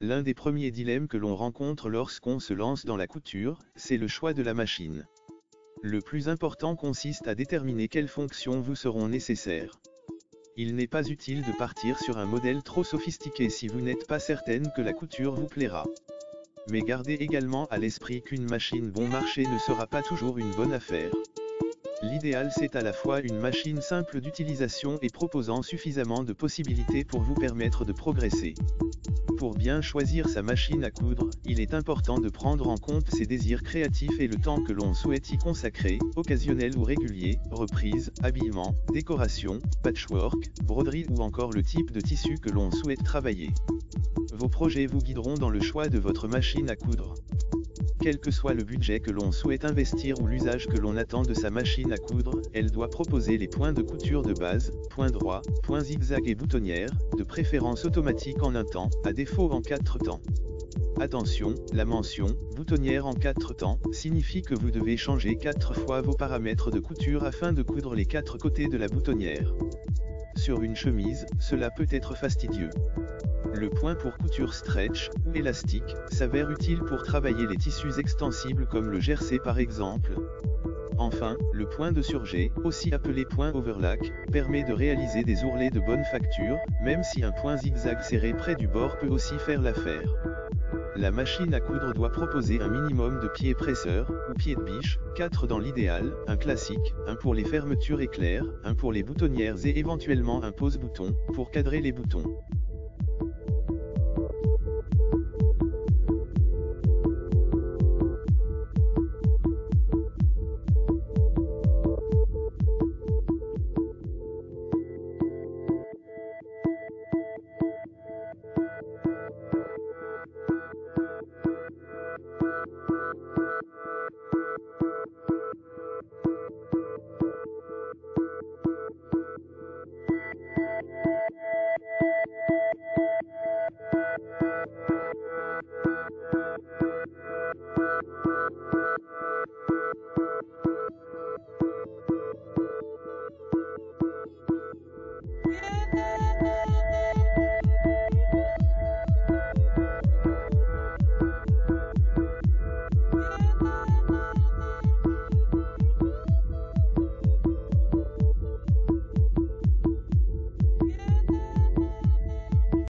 L'un des premiers dilemmes que l'on rencontre lorsqu'on se lance dans la couture, c'est le choix de la machine. Le plus important consiste à déterminer quelles fonctions vous seront nécessaires. Il n'est pas utile de partir sur un modèle trop sophistiqué si vous n'êtes pas certaine que la couture vous plaira. Mais gardez également à l'esprit qu'une machine bon marché ne sera pas toujours une bonne affaire. L'idéal c'est à la fois une machine simple d'utilisation et proposant suffisamment de possibilités pour vous permettre de progresser. Pour bien choisir sa machine à coudre, il est important de prendre en compte ses désirs créatifs et le temps que l'on souhaite y consacrer, occasionnel ou régulier, reprise, habillement, décoration, patchwork, broderie ou encore le type de tissu que l'on souhaite travailler. Vos projets vous guideront dans le choix de votre machine à coudre. Quel que soit le budget que l'on souhaite investir ou l'usage que l'on attend de sa machine à coudre, elle doit proposer les points de couture de base, points droits, points zigzag et boutonnières, de préférence automatique en un temps, à défaut en 4 temps. Attention, la mention « boutonnière en 4 temps » signifie que vous devez changer 4 fois vos paramètres de couture afin de coudre les 4 côtés de la boutonnière. Sur une chemise, cela peut être fastidieux. Le point pour couture stretch, ou élastique, s'avère utile pour travailler les tissus extensibles comme le jersey par exemple. Enfin, le point de surjet, aussi appelé point overlock, permet de réaliser des ourlets de bonne facture, même si un point zigzag serré près du bord peut aussi faire l'affaire. La machine à coudre doit proposer un minimum de pieds presseurs, ou pieds de biche, 4 dans l'idéal, un classique, un pour les fermetures éclairs, un pour les boutonnières et éventuellement un pose-bouton, pour cadrer les boutons.